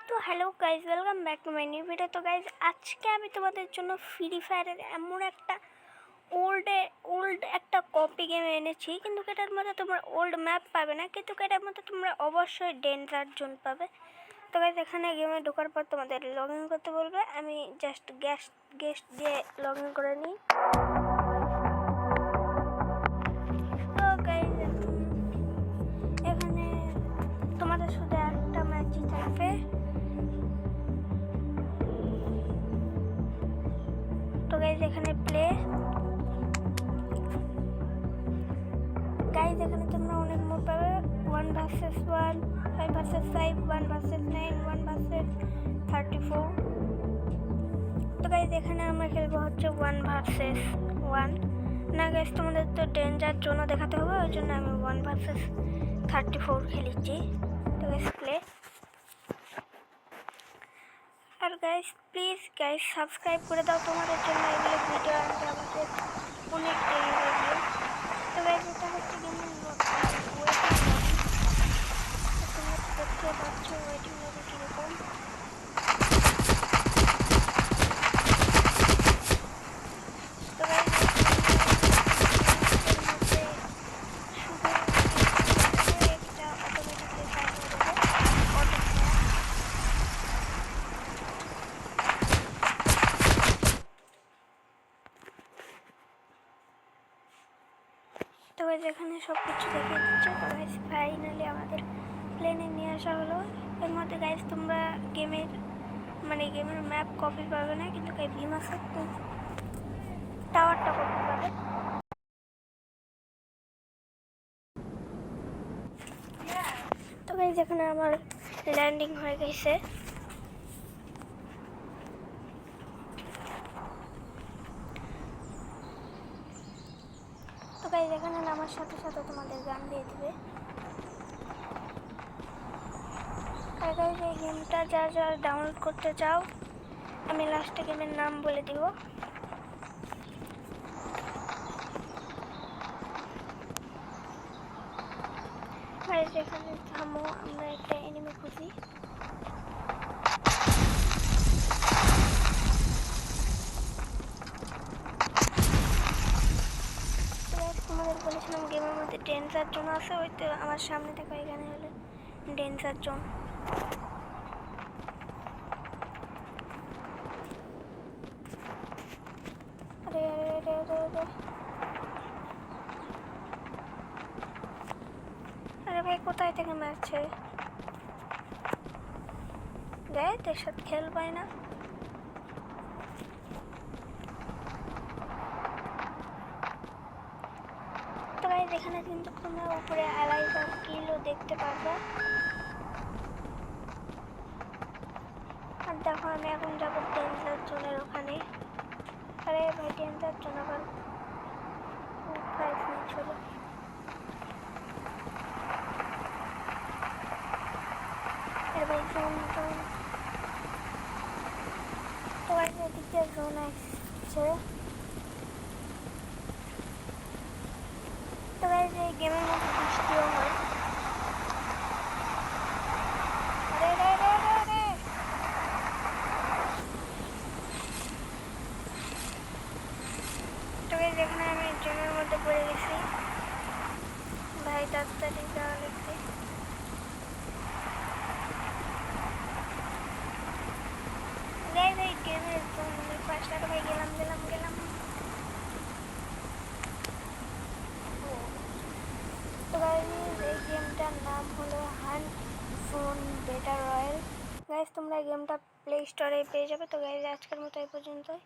তো hello guys, welcome back to my new video. তো guys, আজকে আমি তোমাদের জন্য ফ্রি ফায়ারের এমন একটা ওল্ড একটা কপি গেম এনেছি, কিন্তু এটার মধ্যে তোমরা ওল্ড ম্যাপ পাবে না, কিন্তু এটার মধ্যে তোমরা অবশ্যই ডেঞ্জার জোন পাবে। তো গাইজ, এখানে গেমে ঢোকার পর তোমাদের লগ ইন করতে বলবে। আমি জাস্ট গেস্ট দিয়ে লগ ইন করে নিই। তো গাইজ, এখানে তোমাদের শুধু একটা ম্যাচই থাকবে। তো গাইজ, এখানে প্লে। গাইজ, এখানে তোমরা অনেক মোড পাবে। 1 vs 1, 5 vs 5, 1 vs 9, 1 vs 34। তো গাইজ, এখানে আমরা খেলবো হচ্ছে 1 vs 1। না গাইজ, তোমাদের তো ডেঞ্জার জোনও দেখাতে হবে, ওই জন্য আমি 1 vs 34 খেলেছি। তো গাইজ, প্লে। আর গাইজ, প্লিজ গাইজ সাবস্ক্রাইব করে দাও, তোমাদের জন্য এগুলো ভিডিও আনতে আমাদের অনেক দেরি হয়ে গেল। তো গাইজ, এটা হচ্ছে গেমের তোমরা দেখতে পাচ্ছ ওয়েটিং লবি কীরকম। তো গাইজ, একটা অটোমেটিকলি সাইড হয়ে যাবে। তো গাইজ, এখানে সব কিছু দেখে দিচ্ছে। তো গাইজ, ফাইনালি আমাদের প্লেনে নিয়ে আসা হলো। এর মধ্যে গাইজ তোমরা গেমের ম্যাপ কপি পাবে না, কিন্তু ভীমা সত্যি টাওয়ারটা কপি পাবে। তো গাইজ, এখানে আমার ল্যান্ডিং হয়ে গেছে। তো গাইজ, এখানে নামার সাথে সাথে তোমাদের গান দিয়ে দিবে। আর গাইজ, এই গেমটা যা ডাউনলোড করতে চাও, আমি লাস্টে গেমের নাম বলে দিব। গাইজ, এখানে থামো, আমরা একটা এনিমি খুঁজি। তোমাদের বলেছিলাম গেমের মধ্যে ডেঞ্জার জোন আছে, ওই তো আমার সামনে দেখো, এখানে হলো ডেঞ্জার জোন। আরে আরে আরে আরে আরে ভাই, কোথায় থেকে মারছে? দেখ, তোর সাথে খেল পায় না। তো গাইজ, এখানে কিন্তু তোমরা উপরে অ্যালাইভ আর কিলও দেখতে পারবে। আর দেখো, আমি এখন যাবো ডেঞ্জার জোনের ওখানে। আরে ভাই, ডেঞ্জার জোন আবার 5 মিনিট হলো। আরে ভাই, জোন। তো গাইজ, এদিক দিয়ে জোন আসছে। তো গাইজ, এই গেমের মধ্যে বৃষ্টিও হয়। আরে রে রে রে রে তো গাইজ, এখানে আমি জোনের মধ্যে পড়ে গেছি। ভাই, তাড়াতাড়ি যাওয়া লাগবে। গাইজ, এই গেমের জোনের পাশে। আর ভাই, গেলাম। তো গাইজ, এই গেমটার নাম হলো হান্ট জোন বেটা রয়্যাল। গাইজ, তোমরা গেমটা প্লে স্টোরে পেয়ে যাবে। তো গাইজ, আজকের মতো এই পর্যন্তই।